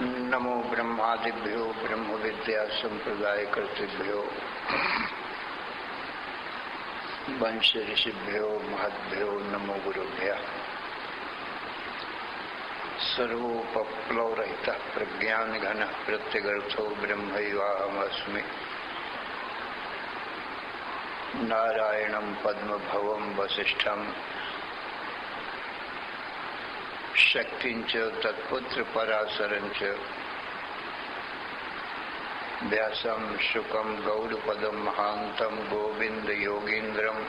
नमो ब्रह्मादिभ्यो ब्रह्म विद्या संप्रदाय कर्तृभ्यो वंश ऋषिभ्यो महद्भ्यो नमो गुरुभ्यः। सर्वोपप्लवरहितः प्रज्ञानघनः प्रत्यगर्थो ब्रह्मैवाहमस्मि। नारायणं पद्मभवं वसिष्ठं शक्तिंच तत्पुत्र पराशरंच व्यासं शुकं गौड़पदं महांतं गोविंद योगींद्रम्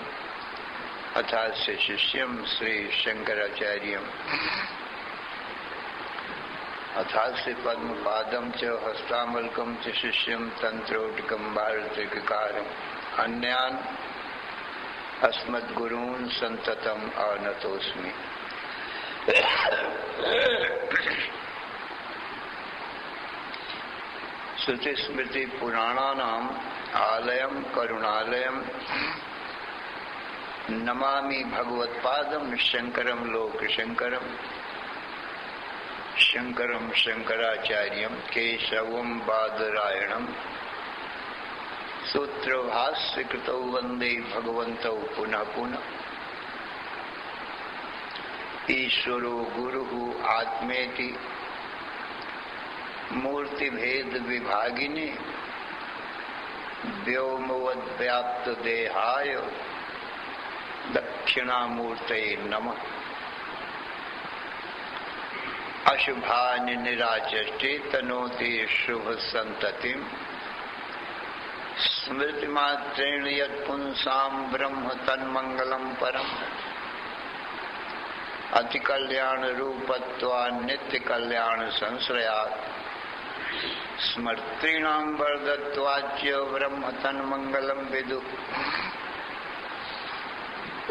अथास्य शिष्यं श्री शंकराचार्यम् अथास्य पद्मपादं च हस्तामलकं च शिष्यं तंत्रोटकं भारतीकारम् अन्यान् अस्मद्गुरून् संततम् आनतोऽस्मि। श्रुति स्मृति पुराणानाम् आलयं करुणालयं नमामि भगवत्पादं शंकरं लोकशंकरं शंकरं शंकराचार्यं केशवं बादरायणं सूत्रभाष्य कृतौ वंदे भगवन्तौ पुनः पुनः। ईश्वरो गुरुः आत्मेति मूर्ति भेद विभागिने व्योमवद्व्याप्त देहाय दक्षिणामूर्तये नमः। अशुभानि निराचष्टे तनोति शुभ संततिम् स्मृतिमात्रेण यत्पुंसां ब्रह्म तन्मंगलं परम्। अति कल्याण रूपत्वान् नित्य कल्याण संश्रयात् स्मर्तॄणां वर्धत्वाच्च ब्रह्म तन्मंगलं विदुः।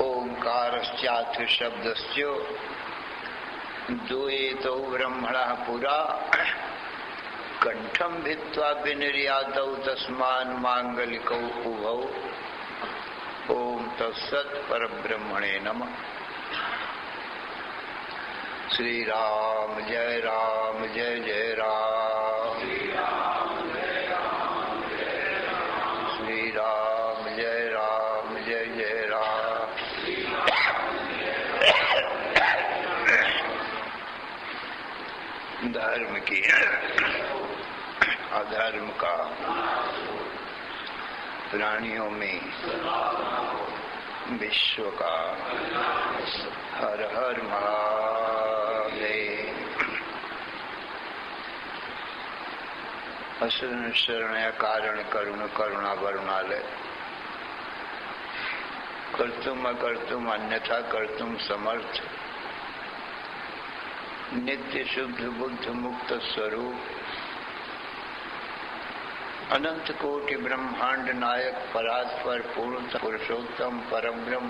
ओंकारश्चात्र शब्दस्य द्वैतो ब्रह्मणः पुरा कंठं भित्त्वा विनिर्यातौ तस्मान् मांगलिकौ उभौ। ओम तत्सत् परब्रह्मणे नमः। श्री राम जय जय राम। श्री राम जय राम जय राम। धर्म की अधर्म का प्राणियों में विश्व का हर हर महादेव। असुर शरण कारण करुण करुणा वरुणालय कर्तुम अकर्तुम अन्यथा कर्तुम समर्थ नित्य शुद्ध बुद्ध मुक्त स्वरूप अनंत कोटि ब्रह्मांड नायक परात्पर पूर्ण पुरुषोत्तम परम ब्रह्म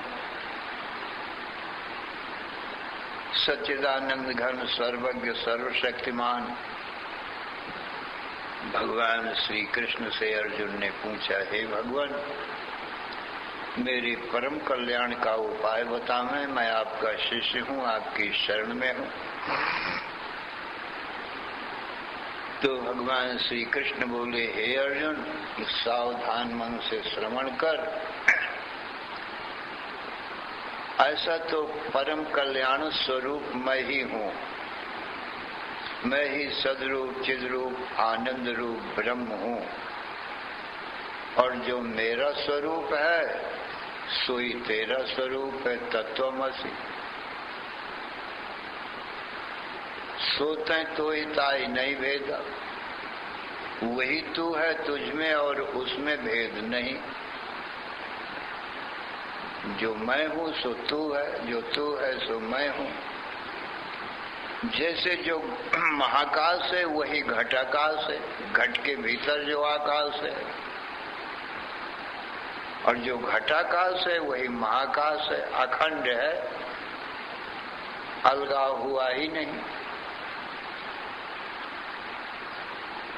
सच्चिदानंद घन सर्वज्ञ सर्वशक्तिमान भगवान श्री कृष्ण से अर्जुन ने पूछा, हे भगवान मेरे परम कल्याण का उपाय बताएं। मैं आपका शिष्य हूँ, आपकी शरण में हूँ। तो भगवान श्री कृष्ण बोले, हे अर्जुन सावधान मन से श्रवण कर। ऐसा तो परम कल्याण स्वरूप मैं ही हूँ। मैं ही सदरूप चिद्रूप आनंद रूप ब्रह्म हूँ और जो मेरा स्वरूप है सोई तेरा स्वरूप है तत्वमसि। सोते तो ही ताई नहीं भेदा, वही तू है तुझ में और उसमें भेद नहीं। जो मैं हूँ सो तू है, जो तू है सो मैं हूँ। जैसे जो महाकाश है वही घटाकाश है, घट के भीतर जो आकाश है, और जो घटाकाश है वही महाकाश है, अखंड है, अलगाव हुआ ही नहीं।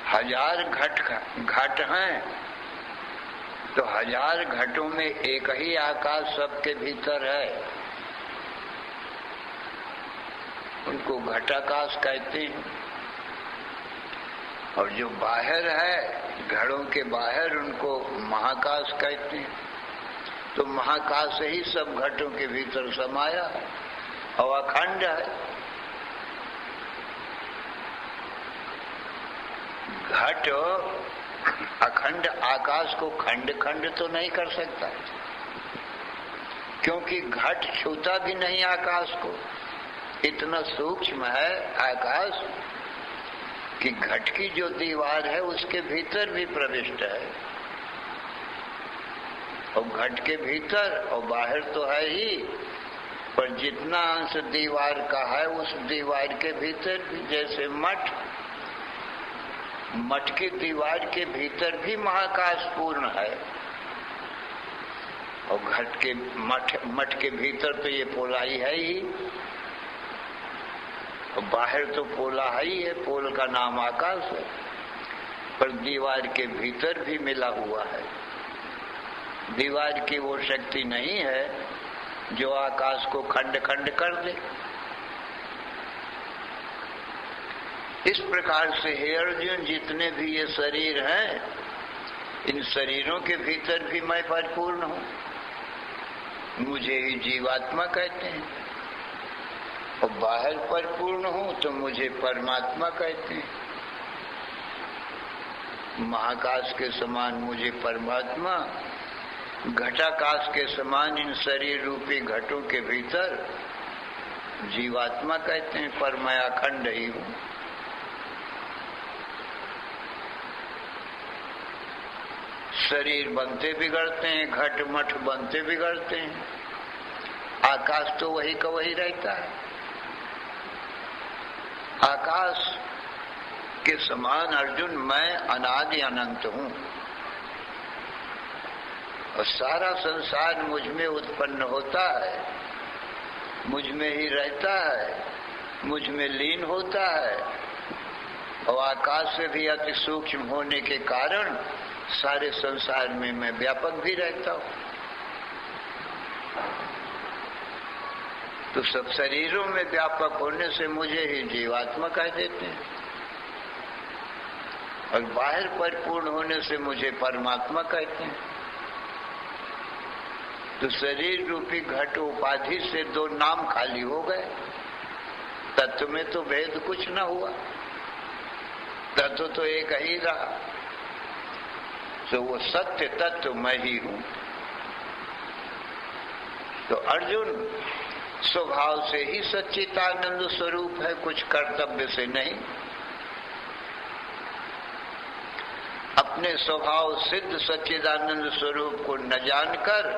हजार घट हैं तो हजार घटों में एक ही आकाश सबके भीतर है। उनको घटाकाश कहते हैं। और जो बाहर है, घड़ों के बाहर, उनको महाकाश कहते हैं। तो महाकाश ही सब घटों के भीतर समाया है और अखंड है। घट अखंड आकाश को खंड खंड तो नहीं कर सकता, क्योंकि घट छूता भी नहीं आकाश को। इतना सूक्ष्म है आकाश कि घट की जो दीवार है उसके भीतर भी प्रविष्ट है, और घट के भीतर और बाहर तो है ही, पर जितना अंश दीवार का है उस दीवार के भीतर भी, जैसे मठ की दीवार के भीतर भी महाकाश पूर्ण है, और घट के मठ के भीतर तो ये पोलाई है ही, और बाहर तो पोला है ही है, पोल का नाम आकाश है, पर दीवार के भीतर भी मिला हुआ है। दीवार की वो शक्ति नहीं है जो आकाश को खंड खंड कर दे। इस प्रकार से हे अर्जुन, जितने भी ये शरीर हैं, इन शरीरों के भीतर भी मैं परिपूर्ण हूँ। मुझे ही जीवात्मा कहते हैं, और बाहर परिपूर्ण हूँ तो मुझे परमात्मा कहते हैं। महाकाश के समान मुझे परमात्मा, घटाकाश के समान इन शरीर रूपी घटों के भीतर जीवात्मा कहते हैं, पर मैं अखंड ही हूँ। शरीर बनते बिगड़ते हैं, घट मठ बनते बिगड़ते हैं, आकाश तो वही का वही रहता है। आकाश के समान अर्जुन मैं अनादि अनंत हूँ, और सारा संसार मुझ में उत्पन्न होता है, मुझ में ही रहता है, मुझ में लीन होता है, और आकाश से भी अति सूक्ष्म होने के कारण सारे संसार में मैं व्यापक भी रहता हूँ। तो सब शरीरों में व्यापक होने से मुझे ही जीवात्मा कह देते हैं, और बाहर परिपूर्ण होने से मुझे परमात्मा कहते हैं। तो शरीर रूपी घट उपाधि से दो नाम खाली हो गए, तत्व में तो भेद कुछ न हुआ, तत्व तो एक ही रहा। तो वो सत्य तत्व मैं ही हूं। तो अर्जुन स्वभाव से ही सच्चिदानंद स्वरूप है, कुछ कर्तव्य से नहीं। अपने स्वभाव सिद्ध सच्चिदानंद स्वरूप को न जानकर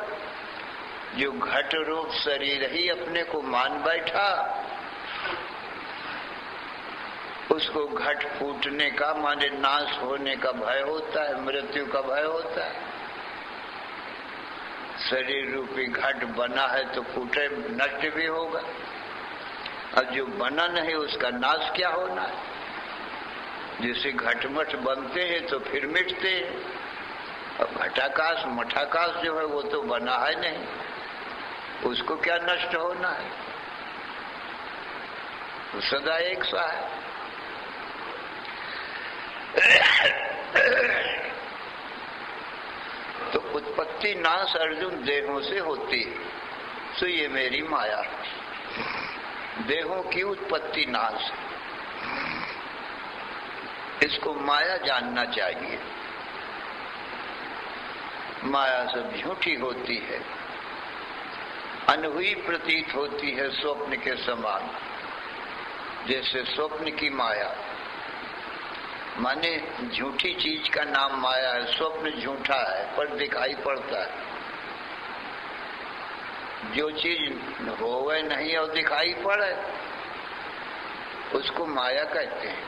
जो घट रूप शरीर ही अपने को मान बैठा, उसको घट फूटने का माने नाश होने का भय होता है, मृत्यु का भय होता है। शरीर रूपी घट बना है तो फूटे नष्ट भी होगा, और जो बना नहीं उसका नाश क्या होना है। जैसे घटमठ बनते हैं तो फिर मिटते हैं, और घटाकाश मठाकाश जो है वो तो बना है नहीं, उसको क्या नष्ट होना है, तो सदा एक सा है। तो उत्पत्ति नाश अर्जुन देहों से होती है, तो ये मेरी माया, देहों की उत्पत्ति नाश, इसको माया जानना चाहिए। माया सब झूठी होती है, अनहुई प्रतीत होती है स्वप्न के समान। जैसे स्वप्न की माया माने झूठी चीज का नाम माया है, स्वप्न झूठा है पर दिखाई पड़ता है। जो चीज होवे नहीं और दिखाई पड़े उसको माया कहते हैं।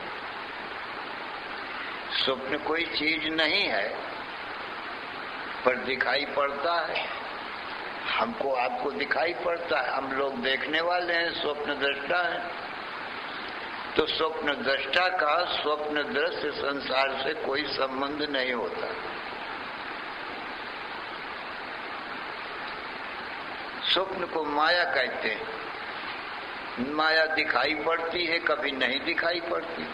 स्वप्न कोई चीज नहीं है पर दिखाई पड़ता है, हमको आपको दिखाई पड़ता है, हम लोग देखने वाले हैं, स्वप्न दृष्टा है। तो स्वप्न दृष्टा का स्वप्न दृश्य संसार से कोई संबंध नहीं होता। स्वप्न को माया कहते हैं। माया दिखाई पड़ती है, कभी नहीं दिखाई पड़ती।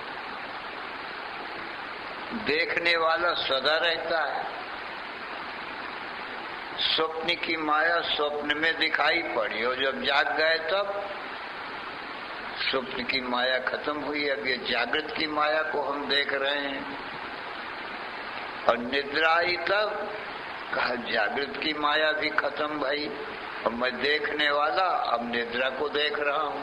देखने वाला सदा रहता है। स्वप्न की माया स्वप्न में दिखाई पड़ी और जब जाग गए तब स्वप्न की माया खत्म हुई। अब ये जागृत की माया को हम देख रहे हैं और निद्रा आई तब कहा जागृत की माया भी खत्म भई और मैं देखने वाला अब निद्रा को देख रहा हूं।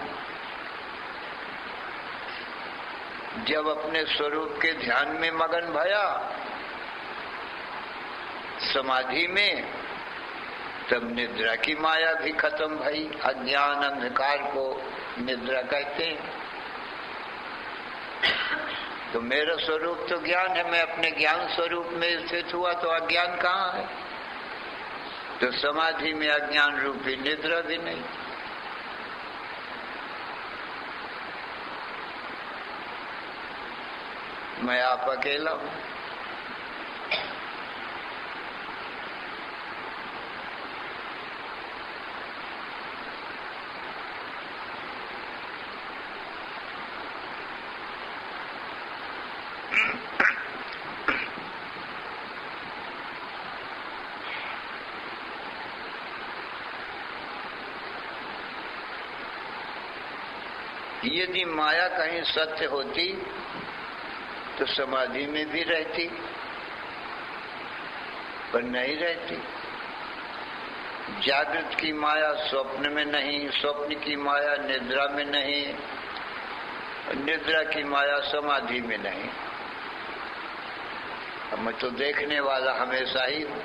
जब अपने स्वरूप के ध्यान में मगन भया समाधि में, तब निद्रा की माया भी खत्म भई। अज्ञान अंधकार को निद्रा कहते हैं। तो मेरा स्वरूप तो ज्ञान है, मैं अपने ज्ञान स्वरूप में स्थित हुआ तो अज्ञान कहाँ है? तो समाधि में अज्ञान रूपी निद्रा भी नहीं। मैं आप अकेला हूं। यदि माया कहीं सत्य होती तो समाधि में भी रहती, पर नहीं रहती। जागृत की माया स्वप्न में नहीं, स्वप्न की माया निद्रा में नहीं, निद्रा की माया समाधि में नहीं। मैं तो देखने वाला हमेशा ही हूं।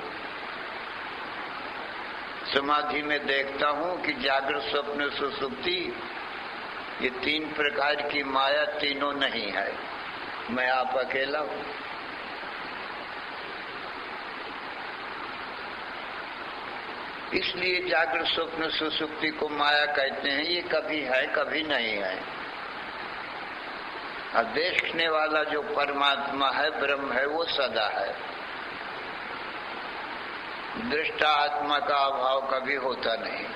समाधि में देखता हूं कि जागृत स्वप्न सुषुप्ति ये तीन प्रकार की माया तीनों नहीं है, मैं आप अकेला हूं। इसलिए जागृत स्वप्न सुषुप्ति को माया कहते हैं। ये कभी है कभी नहीं है। और देखने वाला जो परमात्मा है, ब्रह्म है, वो सदा है। दृष्टा आत्मा का अभाव कभी होता नहीं।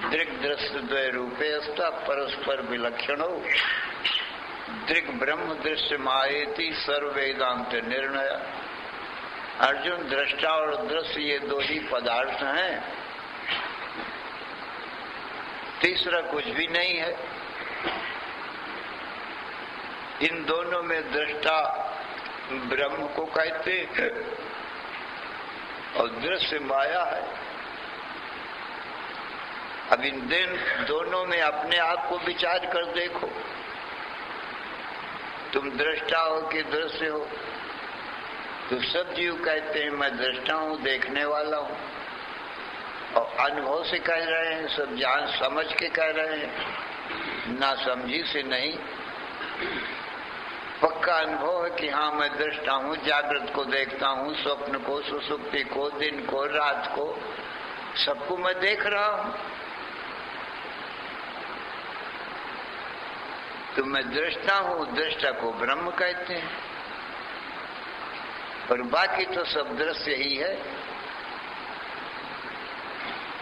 दृक् दृश्य द्वय रूपे अस्ता परस्पर विलक्षणो दृक् ब्रह्म दृश्य मायेति सर्व वेदांत निर्णय। अर्जुन, दृष्टा और दृश्य ये दो ही पदार्थ हैं, तीसरा कुछ भी नहीं है। इन दोनों में दृष्टा ब्रह्म को कहते हैं और दृश्य माया है। अब इन दोनों में अपने आप को विचार कर देखो। तुम दृष्टा हो कि दृश्य हो? तो सब जीव कहते हैं मैं दृष्टा हूं, देखने वाला हूं, और अनुभव से कह रहे हैं, सब जान समझ के कह रहे हैं, ना समझी से नहीं। पक्का अनुभव है कि हाँ मैं दृष्टा हूं, जागृत को देखता हूं, स्वप्न को, सुषुप्ति को, दिन को, रात को, सबको मैं देख रहा हूं। तो मैं दृष्टा हूं, दृष्टा को ब्रह्म कहते हैं, और बाकी तो सब दृश्य ही है।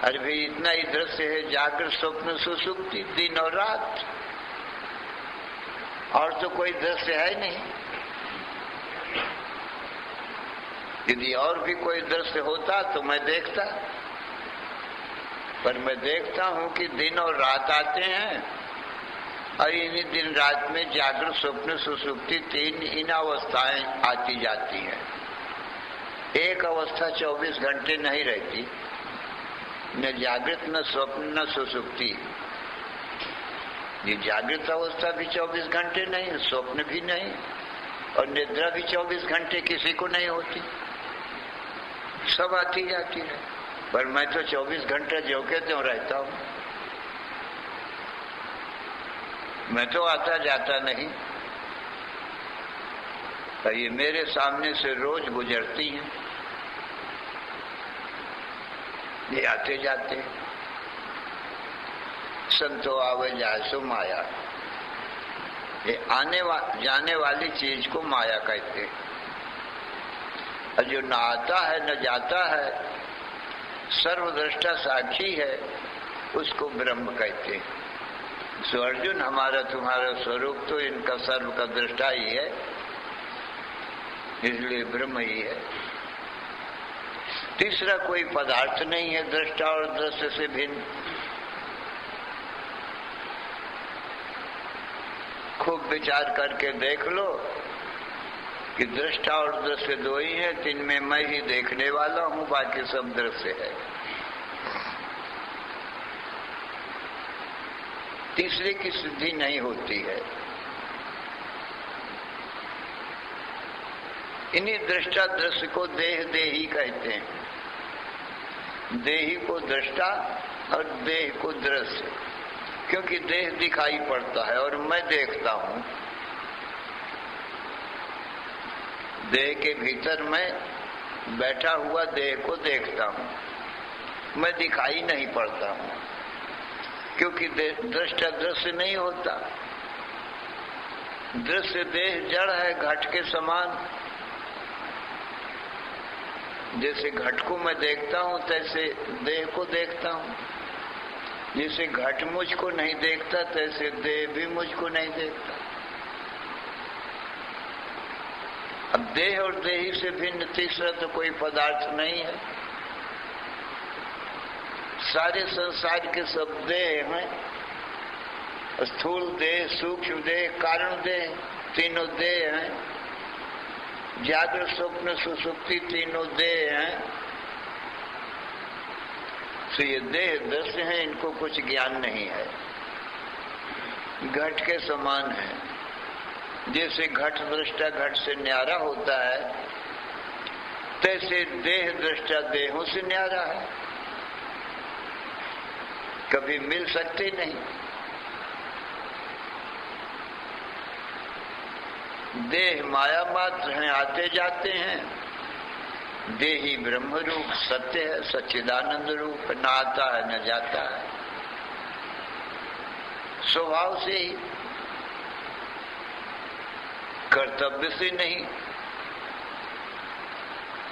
अरे भाई इतना ही दृश्य है, जागृत स्वप्न सुषुप्ति, दिन और रात, और तो कोई दृश्य है नहीं। यदि और भी कोई दृश्य होता तो मैं देखता, पर मैं देखता हूं कि दिन और रात आते हैं, और इन्हीं दिन रात में जागृत स्वप्न सुषुप्ति तीन इन अवस्थाएं आती जाती हैं। एक अवस्था 24 घंटे नहीं रहती, न जागृत, न स्वप्न, न सुषुप्ति। ये जागृत अवस्था भी 24 घंटे नहीं, स्वप्न भी नहीं, और निद्रा भी 24 घंटे किसी को नहीं होती, सब आती जाती है। पर मैं तो 24 घंटे जो के त्यों रहता हूं, मैं तो आता जाता नहीं। तो ये मेरे सामने से रोज गुजरती हैं, ये आते जाते। संतो आवे जाए सो माया, ये जाने वाली चीज को माया कहते हैं। और जो न आता है न जाता है, सर्वदृष्टा साक्षी है, उसको ब्रह्म कहते हैं। सो अर्जुन, हमारा तुम्हारा स्वरूप तो इनका सर्व का दृष्टा ही है, इसलिए ब्रह्म ही है। तीसरा कोई पदार्थ नहीं है दृष्टा और दृश्य से भिन्न। खूब विचार करके देख लो कि दृष्टा और दृश्य दो ही है, जिनमें मैं ही देखने वाला हूं, बाकी सब दृश्य है। तीसरे की सिद्धि नहीं होती है। इन्हीं दृष्टा दृश्य को देह देही कहते हैं। देही को दृष्टा और देह को दृश्य, क्योंकि देह दिखाई पड़ता है और मैं देखता हूं। देह के भीतर मैं बैठा हुआ देह को देखता हूं, मैं दिखाई नहीं पड़ता हूं, क्योंकि दृष्टा दृश्य नहीं होता। दृश्य देह जड़ है, घट के समान। जैसे घट को मैं देखता हूं तैसे देह को देखता हूं। जैसे घट मुझको नहीं देखता तैसे देह भी मुझको नहीं देखता। अब देह और देही से भिन्न तीसरा तो कोई पदार्थ नहीं है। सारे संसार के सब देह हैं, स्थूल देह, सूक्ष्म देह, कारण देह, तीनों देह हैं। जागृत स्वप्न सुसुप्ति तीनों देह हैं। तो ये देह दृश्य हैं, इनको कुछ ज्ञान नहीं है, घट के समान है। जैसे घट दृष्टा घट से न्यारा होता है, तैसे देह दृष्टा देहों से न्यारा है, कभी मिल सकते नहीं। देह माया मात्र हैं, आते जाते हैं। देही ब्रह्म रूप सत्य है, सच्चिदानंद रूप, न आता है न जाता है, स्वभाव से ही, कर्तव्य से नहीं।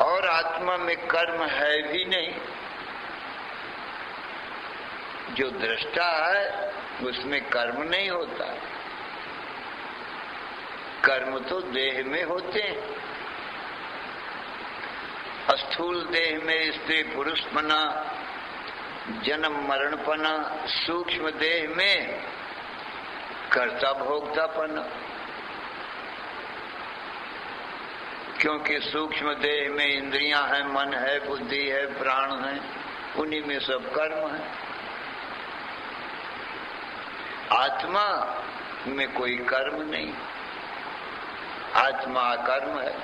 और आत्मा में कर्म है भी नहीं। जो दृष्टा है उसमें कर्म नहीं होता। कर्म तो देह में होते हैं। स्थूल देह में स्त्री पुरुषपना, जन्म मरणपना, सूक्ष्म देह में कर्ता भोक्तापना। क्योंकि सूक्ष्म देह में इंद्रियां हैं, मन है, बुद्धि है, प्राण है, उन्हीं में सब कर्म है। आत्मा में कोई कर्म नहीं, आत्मा कर्म है।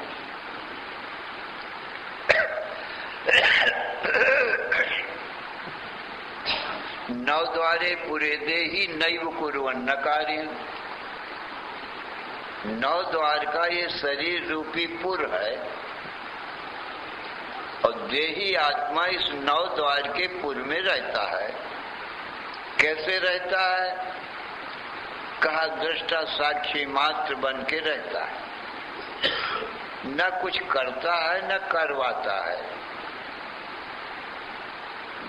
नव द्वारे पुरे देही नैव कुर्वन्न कार्य। नौ द्वार का ये शरीर रूपी पुर है और देही आत्मा इस नौ द्वार के पुर में रहता है। कैसे रहता है? कहा दृष्टा साक्षी मात्र बन के रहता है, न कुछ करता है न करवाता है,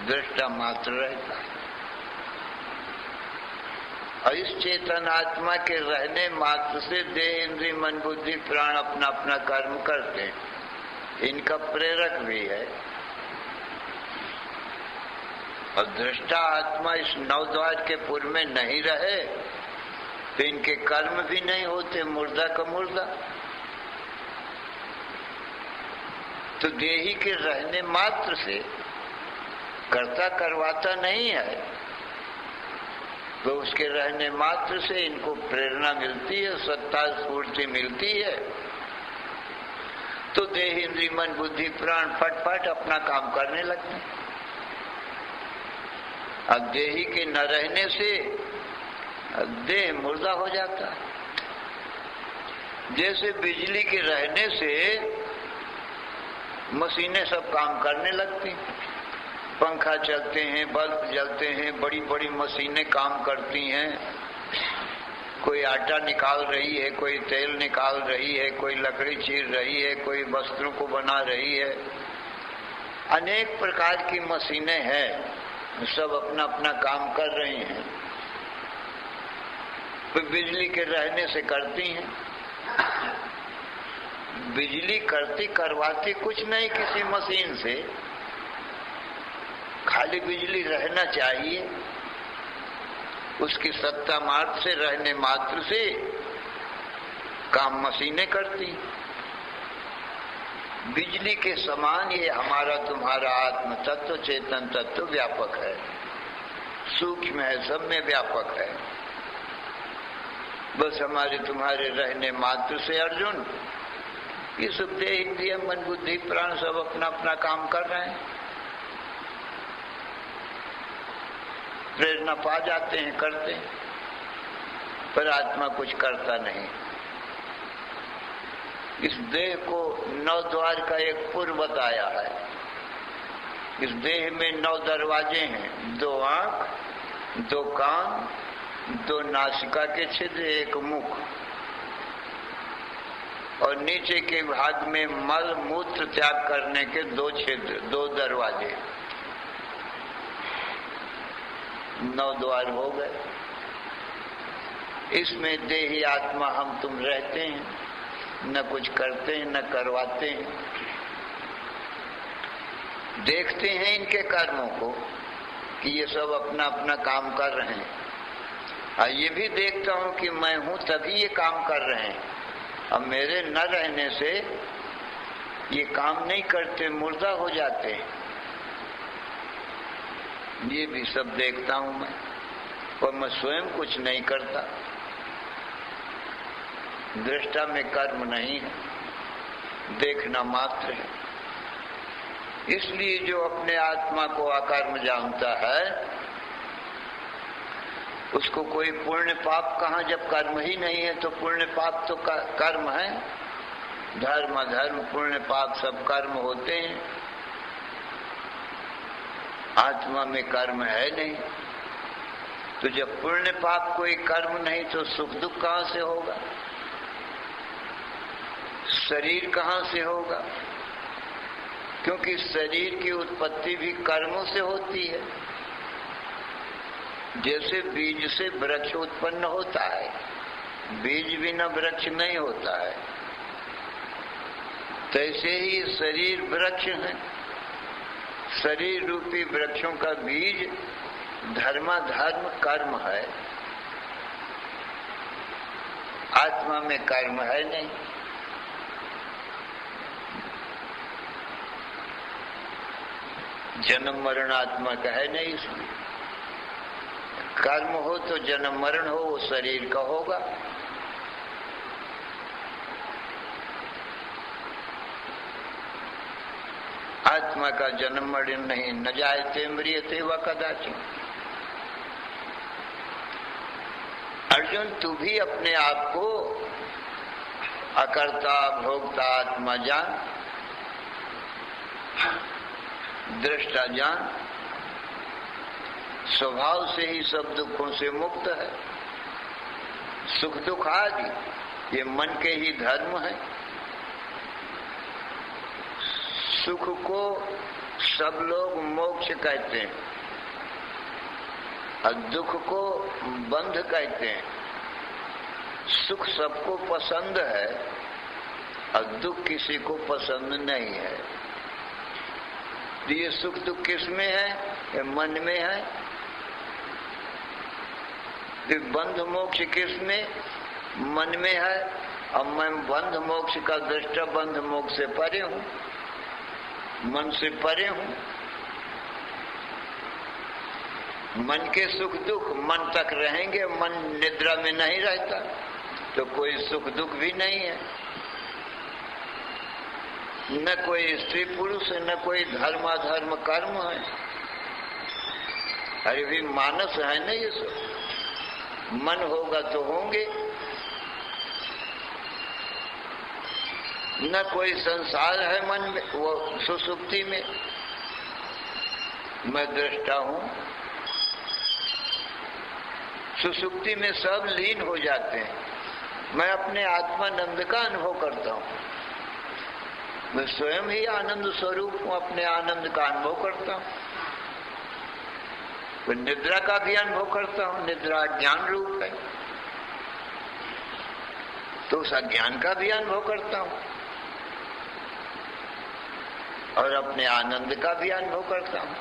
दृष्टा मात्र रहता है। और इस चेतन आत्मा के रहने मात्र से देह इंद्रिय मन बुद्धि प्राण अपना अपना कर्म करते हैं, इनका प्रेरक भी है। और दृष्टा आत्मा इस नवद्वार के पुर में नहीं रहे तो इनके कर्म भी नहीं होते, मुर्दा का मुर्दा। तो देही के रहने मात्र से कर्ता करवाता नहीं है, तो उसके रहने मात्र से इनको प्रेरणा मिलती है, सत्ता स्फूर्ति मिलती है। तो देह इंद्रिय मन बुद्धि प्राण फटफट अपना काम करने लगते हैं। अब देही के न रहने से देह मुर्दा हो जाता है। जैसे बिजली के रहने से मशीनें सब काम करने लगती, पंखा चलते हैं, बल्ब जलते हैं, बड़ी बड़ी मशीनें काम करती हैं। कोई आटा निकाल रही है, कोई तेल निकाल रही है, कोई लकड़ी चीर रही है, कोई वस्त्रों को बना रही है। अनेक प्रकार की मशीनें हैं, सब अपना अपना काम कर रही हैं। बिजली के रहने से करती हैं। बिजली करवाती कुछ नहीं किसी मशीन से, खाली बिजली रहना चाहिए। उसकी सत्ता मात्र से, रहने मात्र से काम मशीनें करती। बिजली के समान ये हमारा तुम्हारा आत्म तत्व, चेतन तत्व व्यापक है, सूक्ष्म है, सब में व्यापक है। बस हमारे तुम्हारे रहने मात्र से अर्जुन ये सब देह, इंद्रिय, मन, बुद्धि, प्राण सब अपना अपना काम कर रहे हैं, प्रेरणा पा जाते हैं, करते हैं, पर आत्मा कुछ करता नहीं। इस देह को 9 द्वार का एक पूर्व बताया है। इस देह में 9 दरवाजे हैं, 2 आंख, 2 कान, 2 नासिका के छिद्र, 1 मुख, और नीचे के भाग में मल मूत्र त्याग करने के 2 छिद्र, 2 दरवाजे। 9 द्वार हो गए। इसमें देही आत्मा हम तुम रहते हैं, न कुछ करते हैं, न करवाते हैं। देखते हैं इनके कर्मों को कि ये सब अपना अपना काम कर रहे हैं, और ये भी देखता हूं कि मैं हूं तभी ये काम कर रहे हैं। अब मेरे न रहने से ये काम नहीं करते, मुर्दा हो जाते हैं। ये भी सब देखता हूं मैं, और मैं स्वयं कुछ नहीं करता। दृष्टा में कर्म नहीं है, देखना मात्र है। इसलिए जो अपने आत्मा को अकर्म जानता है, उसको कोई पुण्य पाप कहाँ, जब कर्म ही नहीं है तो पुण्य पाप तो कर्म है। धर्म अधर्म पुण्य पाप सब कर्म होते हैं, आत्मा में कर्म है नहीं। तो जब पुण्य पाप कोई कर्म नहीं तो सुख दुख कहाँ से होगा, शरीर कहाँ से होगा? क्योंकि शरीर की उत्पत्ति भी कर्मों से होती है। जैसे बीज से वृक्ष उत्पन्न होता है, बीज बिना वृक्ष नहीं होता है, तैसे ही शरीर वृक्ष है। शरीर रूपी वृक्षों का बीज धर्माधर्म कर्म है, आत्मा में कर्म है नहीं। जन्म मरण आत्मा का है नहीं, इसलिए कर्म हो तो जन्म मरण हो, वो शरीर का होगा। आत्मा का जन्म मरण नहीं, न जायते म्रियते व कदाचित। अर्जुन, तू भी अपने आप को अकर्ता भोक्ता आत्मा जान, दृष्टा जान। स्वभाव से ही सब दुखों से मुक्त है। सुख दुख आदि ये मन के ही धर्म है। सुख को सब लोग मोक्ष कहते हैं और दुख को बंध कहते हैं। सुख सबको पसंद है और दुख किसी को पसंद नहीं है। ये सुख दुख किस में है? ये मन में है। ये बंध मोक्ष किस में? मन में है। अब मैं बंध मोक्ष का दृष्टा बंध मोक्ष से परे हूं, मन से परे हूं। मन के सुख दुख मन तक रहेंगे, मन निद्रा में नहीं रहता तो कोई सुख दुख भी नहीं है, न कोई स्त्री पुरुष है, न कोई धर्माधर्म कर्म है। अरे भी मानस है ना ये सब। मन होगा तो होंगे, न कोई संसार है मन में, वो सुसुप्ति में। मैं दृष्टा हूं, सुसुप्ति में सब लीन हो जाते हैं। मैं अपने आत्मानंद का अनुभव करता हूं। मैं स्वयं ही आनंद स्वरूप हूं, अपने आनंद का अनुभव करता हूं। मैं निद्रा का भी अनुभव करता हूं। निद्रा ज्ञान रूप है। तो उस अज्ञान का भी अनुभव करता हूं और अपने आनंद का भी अनुभव करता हूं।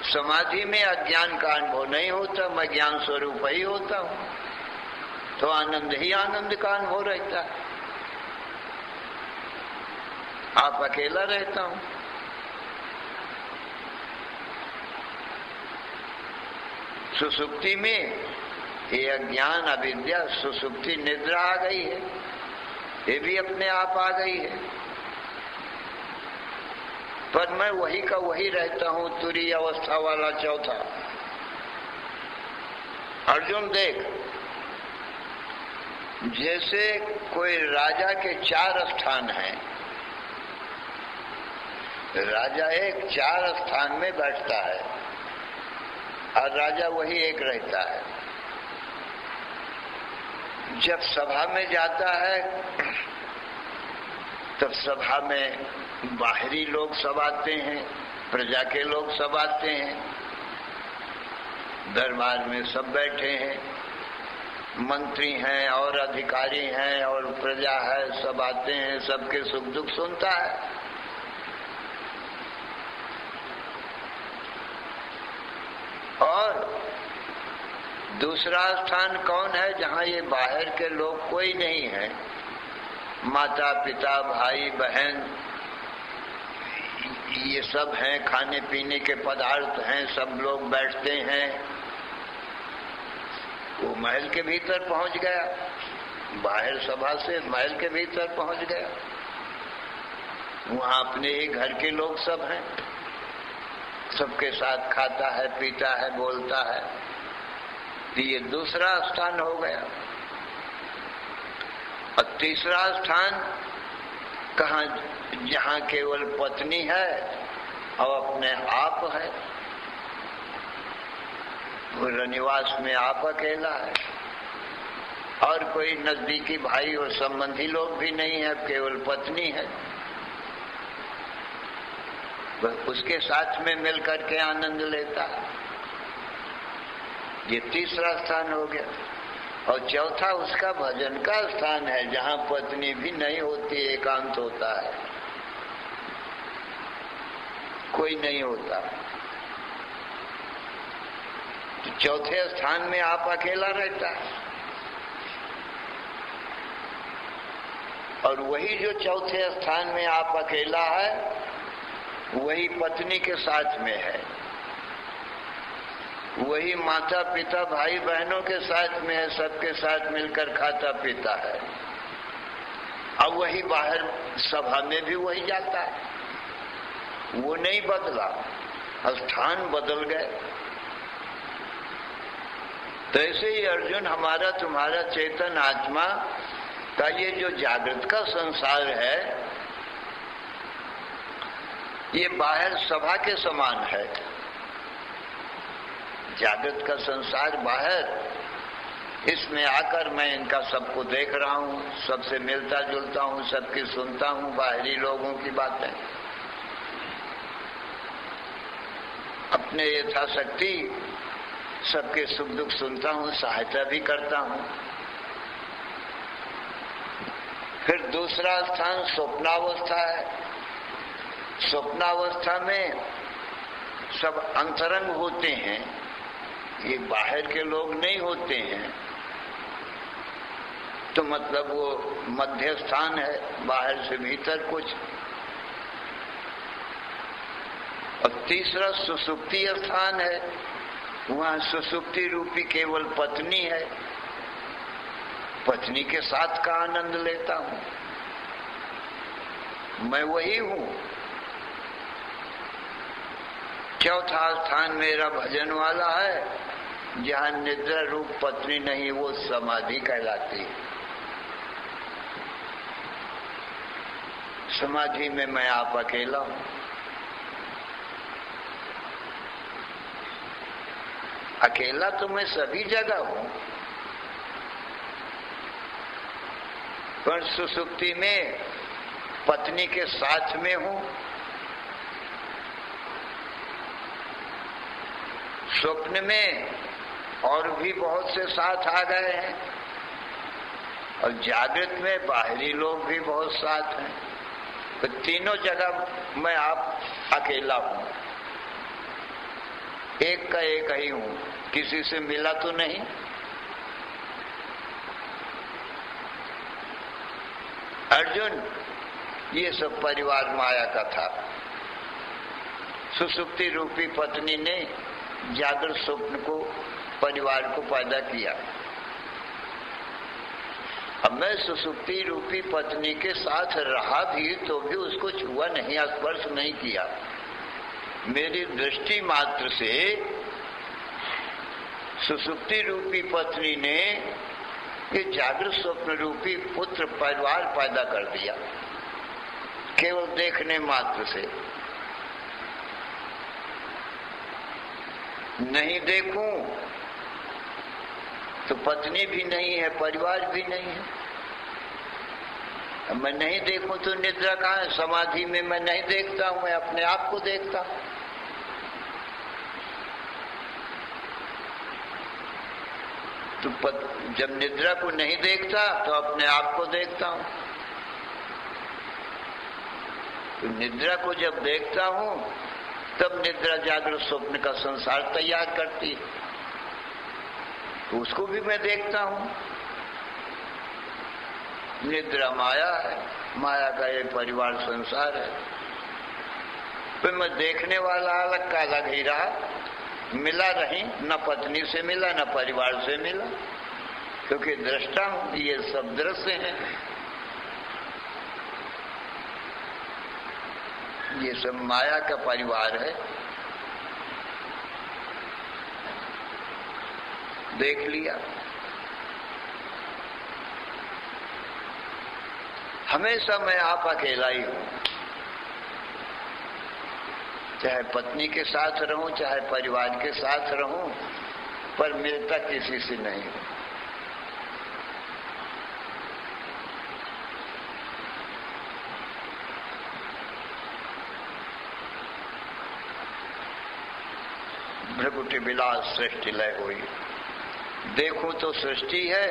समाधि में अज्ञान का अनुभव नहीं होता, मैं ज्ञान स्वरूप ही होता हूं, तो आनंद ही आनंद का अनुभव रहता है। आप अकेला रहता हूं। सुसुप्ति में ये अज्ञान अविद्या, सुसुप्ति निद्रा आ गई है, ये भी अपने आप आ गई है, पर मैं वही का वही रहता हूं, तुरीय अवस्था वाला चौथा। अर्जुन देख, जैसे कोई राजा के 4 स्थान हैं, राजा एक 4 स्थान में बैठता है और राजा वही एक रहता है। जब सभा में जाता है तब सभा में बाहरी लोग सब आते हैं, प्रजा के लोग सब आते हैं, दरबार में सब बैठे हैं, मंत्री हैं और अधिकारी हैं और प्रजा है, सब आते हैं, सबके सुख दुख सुनता है। और दूसरा स्थान कौन है? जहां ये बाहर के लोग कोई नहीं है, माता पिता भाई बहन ये सब हैं, खाने पीने के पदार्थ हैं, सब लोग बैठते हैं। वो महल के भीतर पहुंच गया, बाहर सभा से महल के भीतर पहुंच गया, वहां अपने ही घर के लोग सब हैं, सबके साथ खाता है, पीता है, बोलता है। ये दूसरा स्थान हो गया। और तीसरा स्थान कहाँ? जहाँ केवल पत्नी है और अपने आप है, वो रनिवास में आप अकेला है और कोई नजदीकी भाई और संबंधी लोग भी नहीं है, केवल पत्नी है, उसके साथ में मिलकर के आनंद लेता है। ये तीसरा स्थान हो गया। और चौथा उसका भजन का स्थान है, जहां पत्नी भी नहीं होती, एकांत होता है, कोई नहीं होता। तो चौथे स्थान में आप अकेला रहता है। और वही जो चौथे स्थान में आप अकेला है, वही पत्नी के साथ में है, वही माता पिता भाई बहनों के साथ में है, सबके साथ मिलकर खाता पीता है। अब वही बाहर सभा में भी वही जाता है, वो नहीं बदला, स्थान बदल गए। तो ऐसे ही अर्जुन, हमारा तुम्हारा चेतन आत्मा का ये जो जागृत का संसार है, ये बाहर सभा के समान है। जागृत का संसार बाहर, इसमें आकर मैं इनका सबको देख रहा हूँ, सबसे मिलता जुलता हूँ, सबकी सुनता हूँ, बाहरी लोगों की बातें, अपने यथाशक्ति सबके सुख दुख सुनता हूँ, सहायता भी करता हूँ। फिर दूसरा स्थान स्वप्नावस्था है। स्वप्नावस्था में सब अंतरंग होते हैं, ये बाहर के लोग नहीं होते हैं, तो मतलब वो मध्य स्थान है, बाहर से भीतर कुछ। और तीसरा सुसुप्ति स्थान है, वहां सुसुप्ति रूपी केवल पत्नी है, पत्नी के साथ का आनंद लेता हूं, मैं वही हूं। चौथा स्थान मेरा भजन वाला है, जहां निद्रा रूप पत्नी नहीं, वो समाधि कहलाती है। समाधि में मैं आप अकेला हूं। अकेला तो मैं सभी जगह हूं, पर सुसुप्ति में पत्नी के साथ में हूं, स्वप्न में और भी बहुत से साथ आ गए हैं, और जागृत में बाहरी लोग भी बहुत साथ हैं। तो तीनों जगह मैं आप अकेला हूं, एक का एक ही हूं, किसी से मिला तो नहीं। अर्जुन, ये सब परिवार माया का था। सुसुप्ति रूपी पत्नी ने जागृत स्वप्न को, परिवार को पैदा किया। अब मैं सुसुप्ति रूपी पत्नी के साथ रहा भी तो भी उसको छुआ नहीं, स्पर्श नहीं किया। मेरी दृष्टि मात्र से सुसुप्ति रूपी पत्नी ने ये जागृत स्वप्न रूपी पुत्र परिवार पैदा कर दिया, केवल देखने मात्र से। नहीं देखूं तो पत्नी भी नहीं है, परिवार भी नहीं है। मैं नहीं देखूं तो निद्रा कहाँ है? समाधि में मैं नहीं देखता हूं, मैं अपने आप को देखता हूं। तो जब निद्रा को नहीं देखता तो अपने आप को देखता हूं। तो निद्रा को जब देखता हूं तब निद्रा जागृत स्वप्न का संसार तैयार करती है, तो उसको भी मैं देखता हूं। निद्रा माया है, माया का ये परिवार संसार है। फिर मैं देखने वाला अलग का अलग ही रहा, मिला नहीं, न पत्नी से मिला न परिवार से मिला, क्योंकि दृष्टा हूं। ये सब दृश्य हैं, ये सब माया का परिवार है। देख लिया। हमेशा मैं आप अकेला ही हूं, चाहे पत्नी के साथ रहूं चाहे परिवार के साथ रहूं, पर मिलता किसी से नहीं हूं। भ्रकुटी विलास सृष्टि लय हुई। देखूं तो सृष्टि है,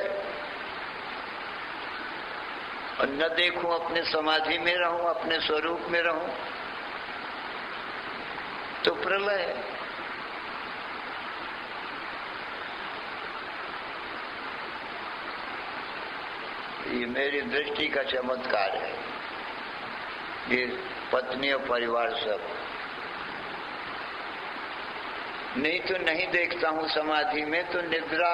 और न देखूं अपने समाधि में रहूं, अपने स्वरूप में रहूं, तो प्रलय है। ये मेरी दृष्टि का चमत्कार है। ये पत्नी और परिवार सब, नहीं तो नहीं देखता हूं समाधि में, तो निद्रा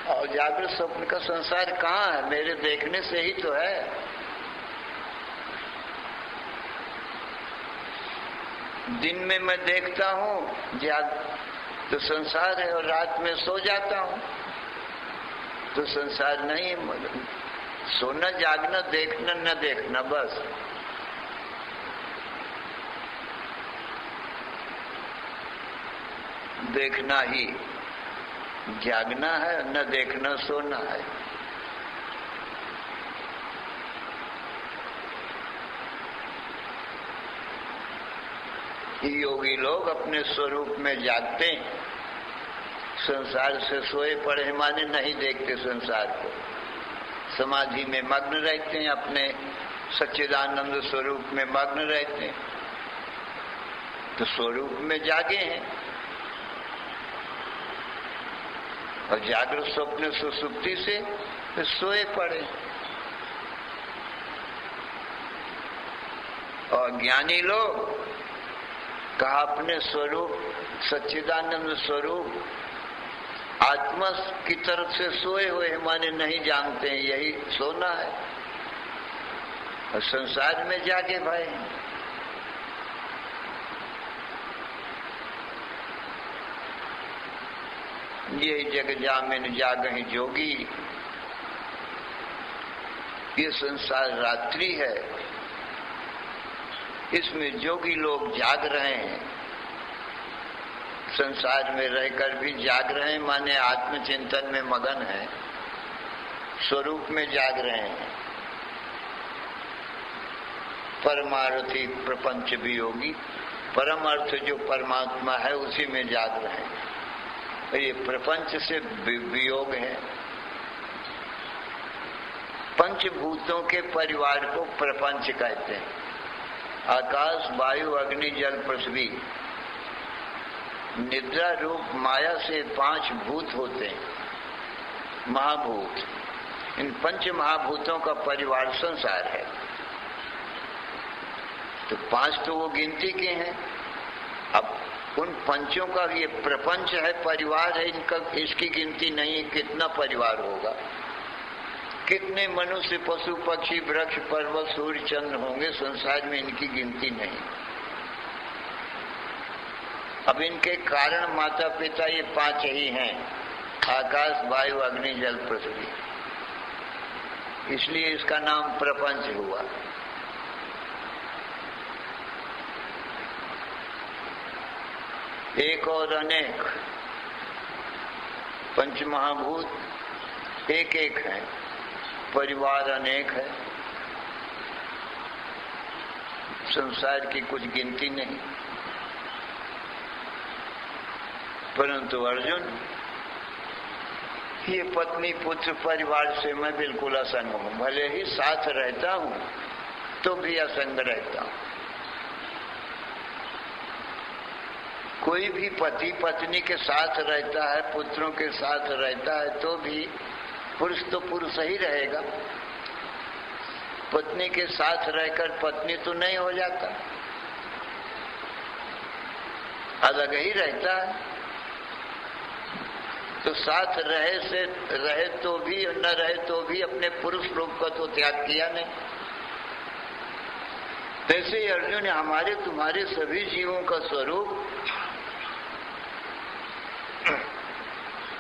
और जागृत स्वप्न का संसार कहाँ है? मेरे देखने से ही तो है। दिन में मैं देखता हूं तो संसार है, और रात में सो जाता हूं तो संसार नहीं। सोना जागना देखना न देखना, बस। देखना ही जागना है, न देखना सोना है। योगी लोग अपने स्वरूप में जागते हैं, संसार से सोए पड़े माने नहीं देखते संसार को। समाधि में मग्न रहते हैं, अपने सच्चिदानंद स्वरूप में मग्न रहते हैं, तो स्वरूप में जागे हैं। और जागृत स्वप्न सुसुप्ति से सोए पड़े। और ज्ञानी लोग कहा अपने स्वरूप सच्चिदानंद स्वरूप आत्मा की तरफ से सोए हुए माने नहीं जानते हैं, यही सोना है। और संसार में जागे भाई। यही जग जामिन जागहि जोगी। ये संसार रात्रि है, इसमें जोगी लोग जाग रहे हैं। संसार में रहकर भी जाग रहे हैं माने आत्मचिंतन में मगन है, स्वरूप में जाग रहे हैं। परमार्थी प्रपंच भी होगी, परम अर्थ जो परमात्मा है उसी में जाग रहे हैं। ये प्रपंच से वियोग है। पंचभूतों के परिवार को प्रपंच कहते हैं। आकाश, वायु, अग्नि, जल, पृथ्वी। निद्रा रूप माया से 5 भूत होते हैं, महाभूत। इन पंच महाभूतों का परिवार संसार है। तो 5 तो वो गिनती के हैं। अब उन पंचों का ये प्रपंच है, परिवार है, इनका इसकी गिनती नहीं है। कितना परिवार होगा, कितने मनुष्य, पशु, पक्षी, वृक्ष, पर्वत, सूर्य, चंद्र होंगे संसार में, इनकी गिनती नहीं। अब इनके कारण माता पिता ये 5 ही हैं, आकाश, वायु, अग्नि, जल, पृथ्वी। इसलिए इसका नाम प्रपंच हुआ। एक और अनेक, पंचमहाभूत एक एक है, परिवार अनेक है। संसार की कुछ गिनती नहीं। परंतु अर्जुन, ये पत्नी पुत्र परिवार से मैं बिल्कुल असंग हूं। भले ही साथ रहता हूं तो भी असंग रहता हूं। कोई भी पति पत्नी के साथ रहता है, पुत्रों के साथ रहता है, तो भी पुरुष तो पुरुष ही रहेगा। पत्नी के साथ रहकर पत्नी तो नहीं हो जाता, अलग ही रहता है। तो साथ रहे तो भी, न रहे तो भी अपने पुरुष रूप का तो त्याग किया नहीं। तैसे अर्जुन, हमारे तुम्हारे सभी जीवों का स्वरूप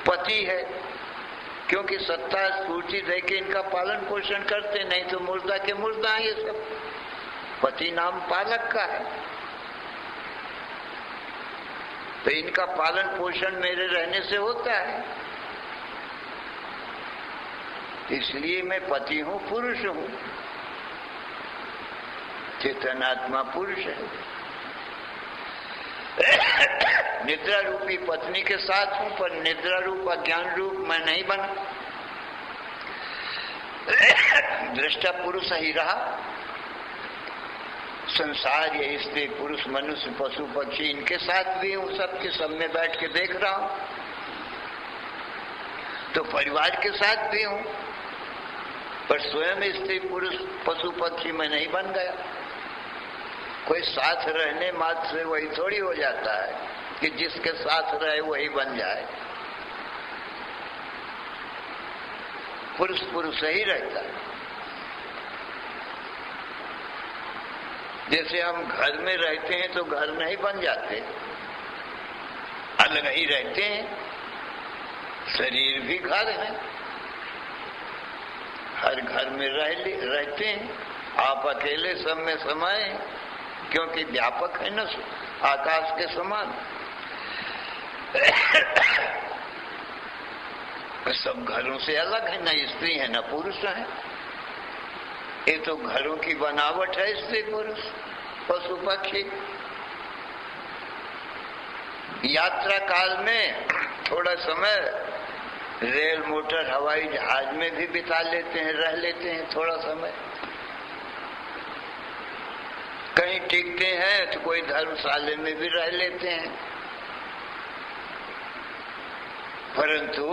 पति है, क्योंकि सत्ता स्फूर्ति दे के इनका पालन पोषण करते, नहीं तो मुर्दा के मुर्दा ये सब। पति नाम पालक का है, तो इनका पालन पोषण मेरे रहने से होता है। इसलिए मैं पति हूं, पुरुष हूं। चेतनात्मा पुरुष है। निद्रा रूपी पत्नी के साथ हूं, पर निद्रा रूप अज्ञान रूप मैं नहीं बना। दृष्टा पुरुष ही रहा। संसार, ये स्त्री पुरुष, मनुष्य, पशु पक्षी, इनके साथ भी हूं, सबके सब में बैठ के देख रहा हूं। तो परिवार के साथ भी हूं, पर स्वयं स्त्री पुरुष पशु पक्षी में नहीं बन गया। कोई साथ रहने मात्र से वही थोड़ी हो जाता है कि जिसके साथ रहे वही बन जाए। पुरुष पुरुष ही रहता है। जैसे हम घर में रहते हैं तो घर नहीं बन जाते, अलग ही रहते हैं। शरीर भी घर है, हर घर में रहते हैं। आप अकेले सब में समाये, क्योंकि व्यापक है न, आकाश के समान। सब घरों से अलग है, न स्त्री है न पुरुष है। ये तो घरों की बनावट है, स्त्री पुरुष पशु पक्षी। यात्रा काल में थोड़ा समय रेल मोटर हवाई जहाज में भी बिता लेते हैं, रह लेते हैं थोड़ा समय। कहीं टिकते हैं तो कोई धर्मशाला में भी रह लेते हैं। परंतु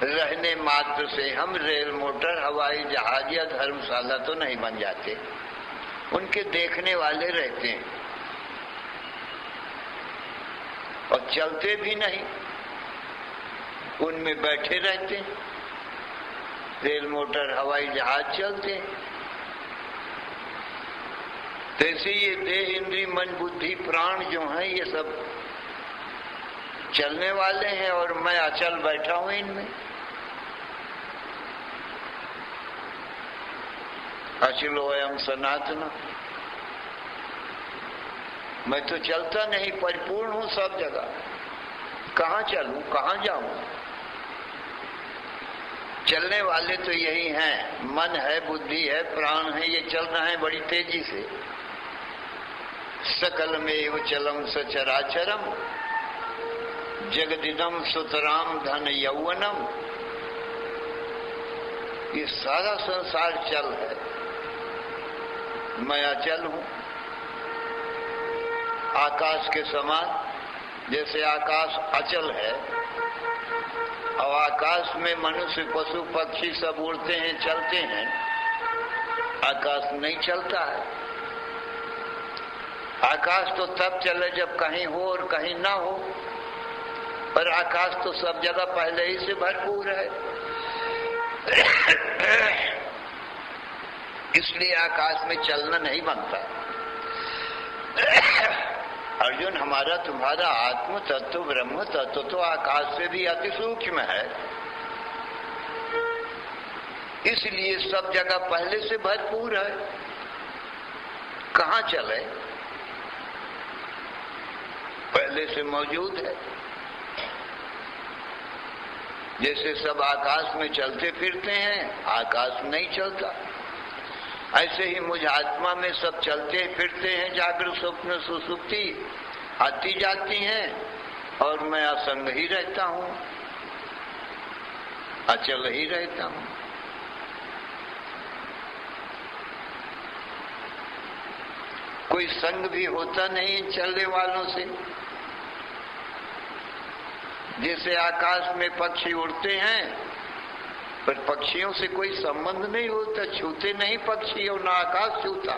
रहने मात्र से हम रेल मोटर हवाई जहाज या धर्मशाला तो नहीं बन जाते। उनके देखने वाले रहते हैं और चलते भी नहीं, उनमें बैठे रहते हैं। रेल मोटर हवाई जहाज चलते हैं। तैसे ये देह इंद्रिय मन बुद्धि प्राण जो हैं, ये सब चलने वाले हैं और मैं अचल बैठा हूं इनमें। अचलो अयम सनातन। मैं तो चलता नहीं, परिपूर्ण हूं सब जगह। कहाँ चलूं, कहाँ जाऊं? चलने वाले तो यही हैं, मन है, बुद्धि है, प्राण है, ये चल रहे हैं बड़ी तेजी से। सकल में चलम सचराचरम, जगदिदम सुतराम धन यौवनम, ये सारा संसार चल है, मैं अचल हूं। आकाश के समान, जैसे आकाश अचल है और आकाश में मनुष्य पशु पक्षी सब उड़ते हैं, चलते हैं, आकाश नहीं चलता है। आकाश तो तब चले जब कहीं हो और कहीं ना हो, पर आकाश तो सब जगह पहले ही से भरपूर है। इसलिए आकाश में चलना नहीं बनता। अर्जुन, हमारा तुम्हारा आत्म तत्व ब्रह्म तत्व तो आकाश से भी अति सूक्ष्म है, इसलिए सब जगह पहले से भरपूर है, कहाँ चले, पहले से मौजूद है। जैसे सब आकाश में चलते फिरते हैं, आकाश नहीं चलता, ऐसे ही मुझ आत्मा में सब चलते फिरते हैं, जागृत स्वप्न सुसुप्ति आती जाती हैं और मैं असंग ही रहता हूं, अचल ही रहता हूं। कोई संग भी होता नहीं चलने वालों से। जैसे आकाश में पक्षी उड़ते हैं, पर पक्षियों से कोई संबंध नहीं होता, छूते नहीं पक्षी और ना आकाश छूता,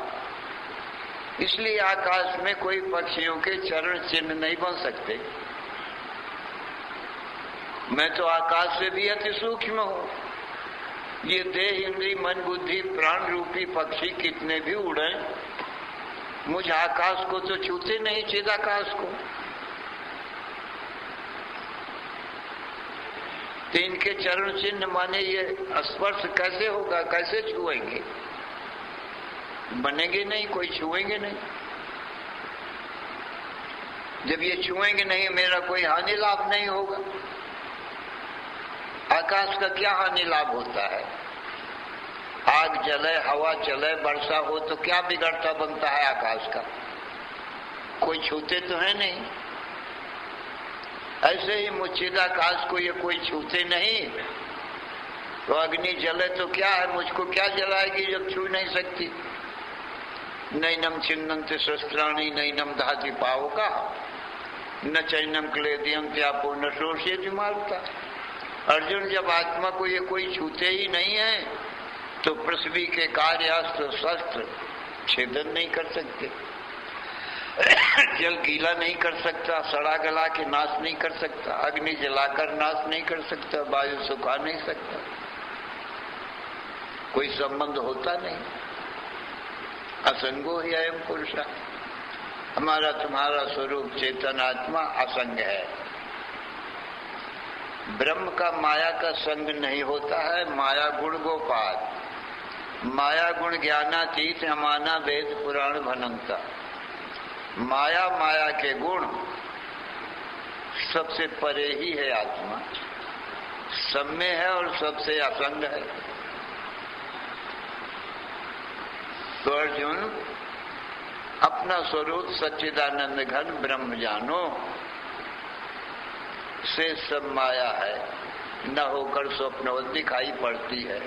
इसलिए आकाश में कोई पक्षियों के चरण चिन्ह नहीं बन सकते। मैं तो आकाश से भी अति सूक्ष्म हूं। ये देह इंद्रिय मन बुद्धि प्राण रूपी पक्षी कितने भी उड़े, मुझ आकाश को तो छूते नहीं, चिदाकाश को। तो इनके चरण चिन्ह माने ये स्पर्श कैसे होगा, कैसे छुएंगे, बनेंगे नहीं, कोई छुएंगे नहीं। जब ये छुएंगे नहीं, मेरा कोई हानि लाभ नहीं होगा। आकाश का क्या हानि लाभ होता है? आग जले, हवा चले, वर्षा हो तो क्या बिगड़ता बनता है आकाश का? कोई छूते तो है नहीं। ऐसे ही मुच्छिदाकाश को ये कोई छूते नहीं, तो अग्नि जले तो क्या है, मुझको क्या जलाएगी जब छू नहीं सकती। नैनम छिन्नन्ति शस्त्राणि नैनम दहति पावका न चैनम क्लेदियम त्यापो न शोषयति मारुता। अर्जुन, जब आत्मा को ये कोई छूते ही नहीं है तो पृथ्वी के कार्यास्त्र शस्त्र छेदन नहीं कर सकते, जल गीला नहीं कर सकता, सड़ा गला के नाश नहीं कर सकता, अग्नि जलाकर नाश नहीं कर सकता, वायु सुखा नहीं सकता, कोई संबंध होता नहीं। असंगो ही अयम पुरुषा, हमारा तुम्हारा स्वरूप चेतन आत्मा असंग है। ब्रह्म का माया का संग नहीं होता है। माया गुण गोपाल, माया गुण ज्ञानातीत अमाना वेद पुराण भनंता। माया माया के गुण सबसे परे ही है आत्मा, सब में है और सबसे असंग है। तो अर्जुन, अपना स्वरूप सच्चिदानंद घन ब्रह्म जानो, से सब माया है, न होकर स्वप्नवत दिखाई पड़ती है,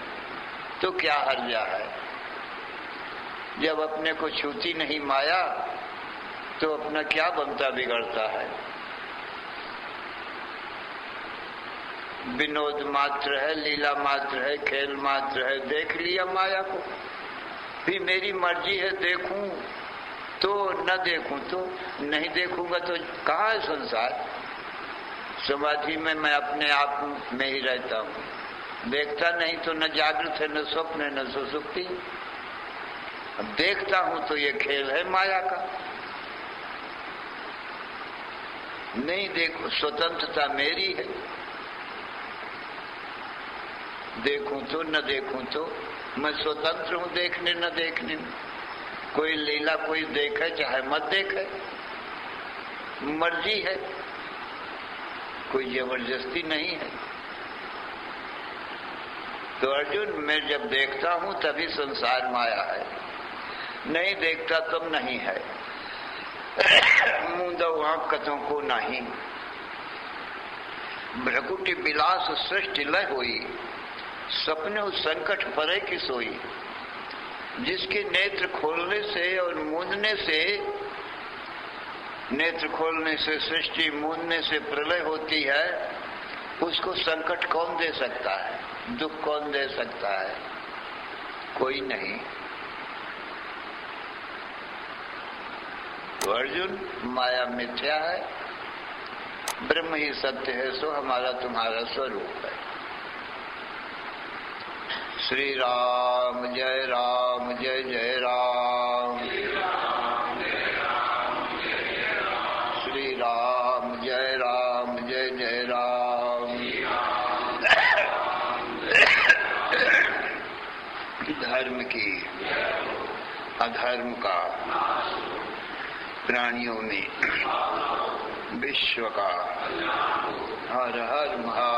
तो क्या हर्जा है? जब अपने को छूती नहीं माया तो अपना क्या बनता बिगड़ता है? विनोद मात्र है, लीला मात्र है, खेल मात्र है, देख लिया माया को, भी मेरी मर्जी है, देखूं तो न देखूं तो नहीं, देखूंगा तो कहाँ है संसार? समाधि में मैं अपने आप में ही रहता हूँ, देखता नहीं तो न जागृत है, न स्वप्न है, न सुसुप्ति। अब देखता हूं तो ये खेल है माया का। नहीं देखो, स्वतंत्रता मेरी है, देखूं तो न देखूं तो मैं स्वतंत्र हूं देखने न देखने में। कोई लीला कोई देखे चाहे मत देखे, मर्जी है, कोई जबरदस्ती नहीं है। तो अर्जुन, मैं जब देखता हूं तभी संसार माया है, नहीं देखता तब नहीं है। मुंदो आंख कथों को नहीं। भ्रकुटी विलास सृष्टि लय होई, सपने उस संकट परे की सोई। जिसके नेत्र खोलने से और मूंदने से, नेत्र खोलने से सृष्टि, मूंदने से प्रलय होती है, उसको संकट कौन दे सकता है, दुख कौन दे सकता है? कोई नहीं। तो अर्जुन, माया मिथ्या है, ब्रह्म ही सत्य है, सो हमारा तुम्हारा स्वरूप है। श्री राम जय राम, जय जय राम। श्री राम जय राम, जय जय राम। धर्म की अधर्म का, प्राणियों में विश्व का। हर हर महा